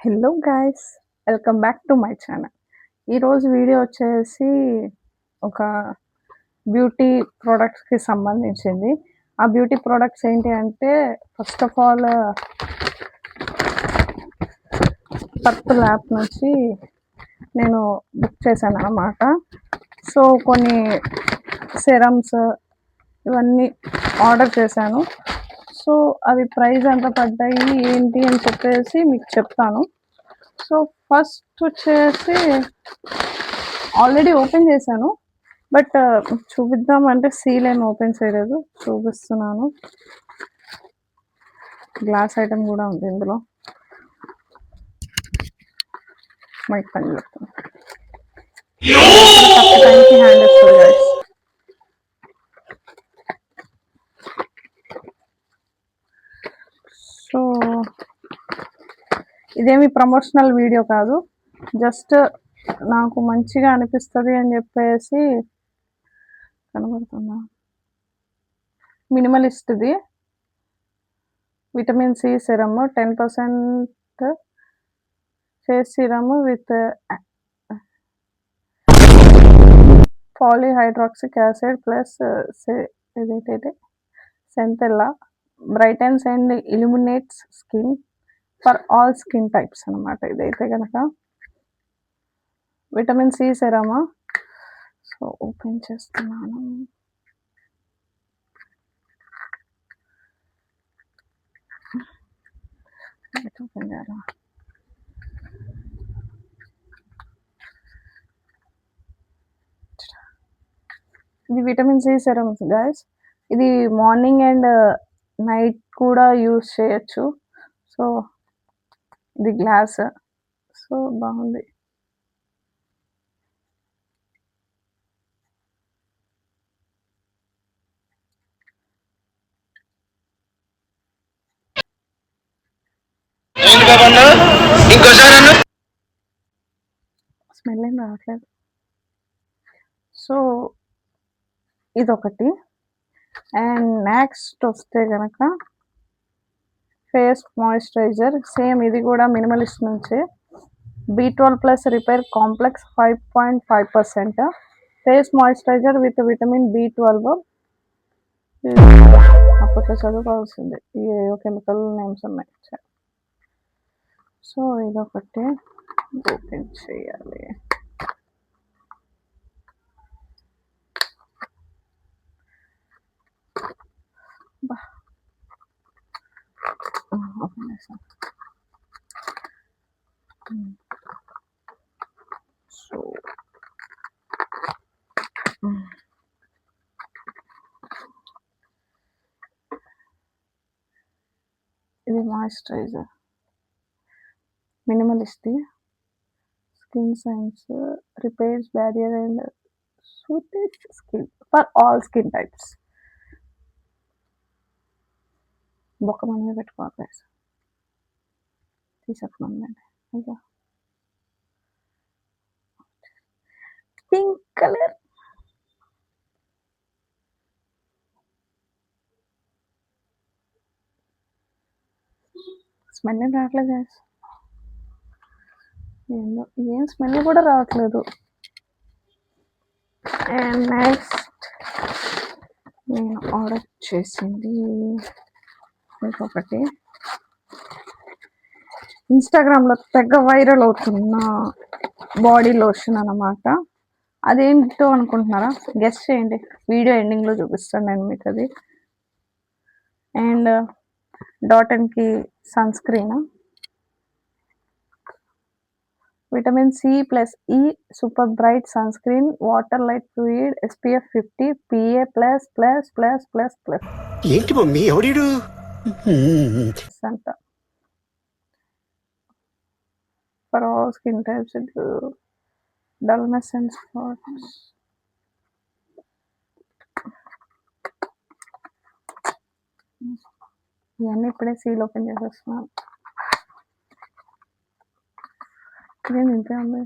Hello guys, welcome back to my channel. ఈరోజు video వచ్చేసి ఒక బ్యూటీ ప్రొడక్ట్స్కి సంబంధించింది. ఆ బ్యూటీ ప్రొడక్ట్స్ ఏంటి అంటే, first of all purple app నుంచి నేను బుక్ చేశాను అన్నమాట. సో కొన్ని సెరమ్స్ ఇవన్నీ ఆర్డర్ చేశాను. సో అవి ప్రైస్ ఎంత పడ్డాయి ఏంటి అని చెప్పేసి మీకు చెప్తాను. సో ఫస్ట్ వచ్చేసి ఆల్రెడీ ఓపెన్ చేశాను. బట్ చూపిద్దామంటే సీల్ ఏమి ఓపెన్ చేయలేదు. చూపిస్తున్నాను. గ్లాస్ ఐటమ్ కూడా ఉంది ఇందులో. మైక్ పని చెప్తాను. టైంకి హ్యాండ్ వస్తుంది guys. సో ఇదేమి ప్రమోషనల్ వీడియో కాదు, జస్ట్ నాకు మంచిగా అనిపిస్తుంది అని చెప్పేసి. కనబడుతుందా? మినిమలిస్ట్ది vitamin C serum 10% face serum with polyhydroxic acid plus ఏదైతే centella brightens and illuminates skin for all skin types అనమాట. ఇదైతే కనుక విటమిన్ సి సెరమా. సో ఓపెన్ చేస్తున్నాను. ఓపెన్ చేయాలా? ఇది విటమిన్ సి సెరమ్స్ గైస్. ఇది మార్నింగ్ అండ్ నైట్ కూడా యూస్ చేయొచ్చు. సో ఇది గ్లాస్. సో బాగుంది. స్మెల్ ఏం రావట్లేదు. సో ఇదొకటి. అండ్ నెక్స్ట్ వస్తే కనుక ఫేస్ మాయిశ్చరైజర్. సేమ్ ఇది కూడా మినిమలిస్ట్ నుంచే. B12+ repair complex 5.5% face moisturiser with vitamin B12. అప్పట్లో చదువుకోవాల్సింది, ఏవో కెమికల్ నేమ్స్ ఉన్నాయి. సో ఇదొకటి ఓపెన్ చేయాలి. ఓపెన్ చేసాను. సో ఇది moisturiser minimalist. Skin science repairs barrier and suited skin for all skin types. బొక్క మనమే పెట్టుకోవాలి. తీసేస్తున్నానండి. అయ్యో, పింక్ కలర్. స్మెల్ ఏం రావట్లేదు guys. ఏందో ఏం స్మెల్ కూడా రావట్లేదు. అండ్ నెక్స్ట్ నేను ఆర్డర్ చేసింది ఇంకొకటి. ఇన్స్టాగ్రామ్లో తెగ వైరల్ అవుతున్న బాడీ లోషన్ అన్నమాట. అదేంటో అనుకుంటున్నారా? గెస్ చేయండి. వీడియో ఎండింగ్లో చూపిస్తాను నేను మీకు అది. అండ్ డాటన్కి sun screen vitamin C plus ఈ super bright sun screen water light fluid SPF 50 PA plus plus plus plus plus. ఏంటి మమ్మీ ఎవడీడు అంట for all skin types. Dullness and spots. ఇవన్నీ ఇప్పుడే సీల్ ఓపెన్ చేసేస్తున్నాను. ఇదేం ఇంతే ఉంది.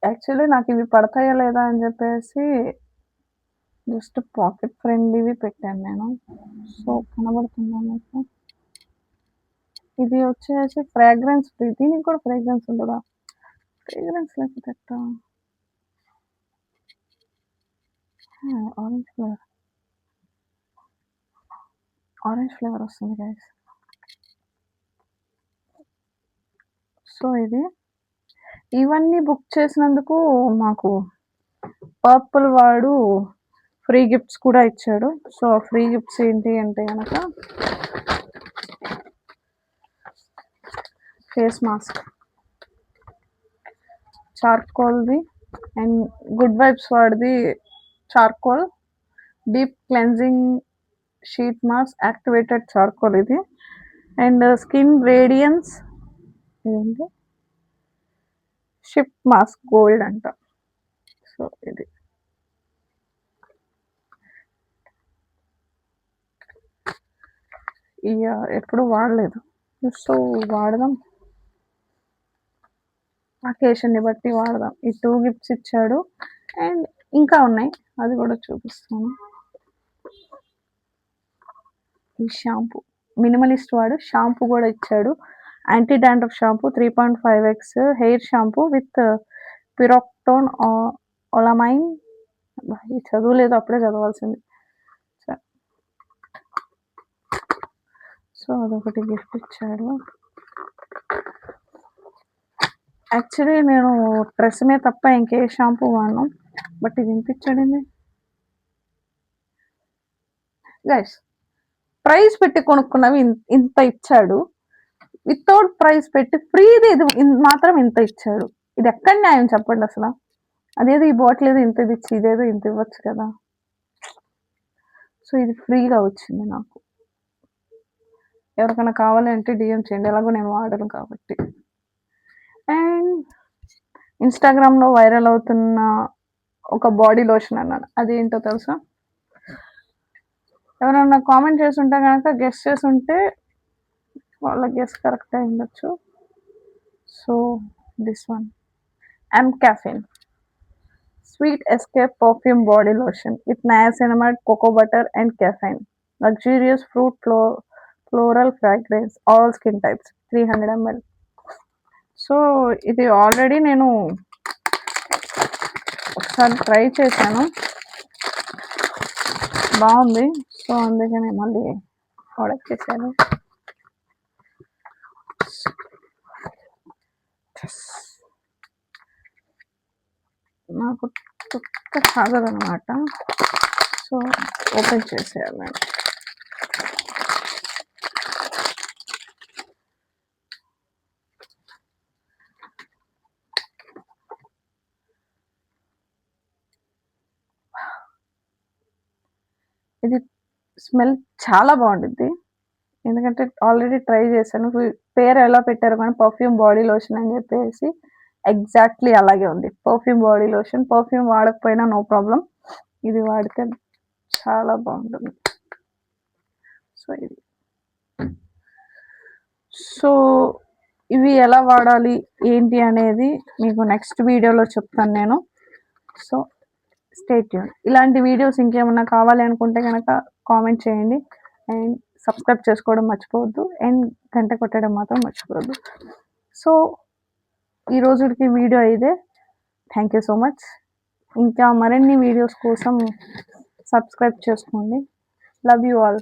యాక్చువల్లీ నాకు ఇవి పడతాయా లేదా అని చెప్పేసి జస్ట్ పాకెట్ ఫ్రెండ్లీవి పెట్టాను నేను. సో, కనబడుతుందా మీకు? ఇది వచ్చేసి ఫ్రాగ్రెన్స్ ఫ్రీ. దీనికి కూడా ఫ్రాగ్రెన్స్ ఉండదా? ఫ్రాగ్రెన్స్ లేకపోతే ఎట్టా? Orange flavour. ఆరెంజ్ ఫ్లేవర్ వస్తుంది గైస్. సో, ఇవన్నీ బుక్ చేసినందుకు మాకు పర్పుల్ వాడు ఫ్రీ గిఫ్ట్స్ కూడా ఇచ్చాడు. సో, ఫ్రీ గిఫ్ట్స్ ఏంటి అంటే గనక ఫేస్ మాస్క్, చార్కోల్ది అండ్ గుడ్ వైబ్స్ వాడిది charcoal deep cleansing sheet mask activated charcoal ఇది. అండ్ స్కిన్ రేడియన్స్ ఇదేంటి షిప్ మాస్క్ గోల్డ్ అంట. సో ఇది ఎప్పుడు వాడలేదు. సో వాడదాం, అకేషన్ని బట్టి వాడదాం. ఈ 2 గిఫ్ట్స్ ఇచ్చాడు అండ్ ఇంకా ఉన్నాయి, అది కూడా చూపిస్తాను. ఈ షాంపూ మినిమలిస్ట్ వాడు షాంపూ కూడా ఇచ్చాడు. Anti dandruff shampoo 3.5x hair shampoo with piroctone olamine. ఇది చదువులేదు, అప్పుడే చదవాల్సింది. సో అదొకటి గిఫ్ట్ ఇచ్చాడు. యాక్చువల్లీ నేను ట్రెస్మే తప్ప ఇంకే షాంపూ వాడను, బట్ ఇది వినిపించండి గైస్. ప్రైస్ పెట్టి కొనుక్కున్నవి ఇంత ఇచ్చాడు, వితౌట్ ప్రైస్ పెట్టి ఫ్రీది ఇది మాత్రం ఇంత ఇచ్చాడు. ఇది ఎక్కడ న్యాయం చెప్పండి అసలు? అదేదో ఈ బాటిల్ ఏదో ఇంత ఇచ్చి ఇదేదో ఇంత ఇవ్వచ్చు కదా. సో ఇది ఫ్రీగా వచ్చింది నాకు. ఎవరికైనా కావాలంటే డిఎం చేయండి, ఎలాగో నేను వాడను కాబట్టి. అండ్ ఇన్స్టాగ్రామ్లో వైరల్ అవుతున్న ఒక బాడీ లోషన్ అన్నాను, అదేంటో తెలుసా? ఎవరైనా కామెంట్ చేసి ఉంటే కనుక గెస్ చేసి ఉంటే వాళ్ళ గెస్ కరెక్ట్ అయి ఉండొచ్చు. So this one Amcaffeine Sweet Escape Perfume Body Lotion with niacinamide, cocoa butter and caffeine. Luxurious fruit floral fragrance, all skin types, 300 ml. So ఇది ఆల్రెడీ నేను ఒకసారి ట్రై చేశాను, బాగుంది. సో అందుకని మళ్ళీ ఆర్డర్ చేశాను. నాకు తుక్క సాగదనమాట, సో ఓపెన్ చేసేయాలి నేను. ఇది స్మెల్ చాలా బాగుంటుంది, ఎందుకంటే ఆల్రెడీ ట్రై చేశాను. పేరు ఎలా పెట్టారు కానీ పర్ఫ్యూమ్ బాడీ లోషన్ అని చెప్పేసి ఎగ్జాక్ట్లీ అలాగే ఉంది. Perfume body lotion. పర్ఫ్యూమ్ వాడకపోయినా నో ప్రాబ్లం, ఇది వాడితే చాలా బాగుంటుంది. సో ఇవి ఎలా వాడాలి ఏంటి అనేది మీకు నెక్స్ట్ వీడియోలో చెప్తాను నేను. So stay tune. ఇలాంటి వీడియోస్ ఇంకేమన్నా కావాలి అనుకుంటే కనుక కామెంట్ చేయండి అండ్ సబ్స్క్రైబ్ చేసుకోవడం మర్చిపోవద్దు అండ్ గంట కొట్టడం మాత్రం మర్చిపోవద్దు. సో ఈ రోజుకి వీడియో ఇదే. Thank you so much. ఇంకా మరిన్ని వీడియోస్ కోసం సబ్స్క్రైబ్ చేసుకోండి. Love you all.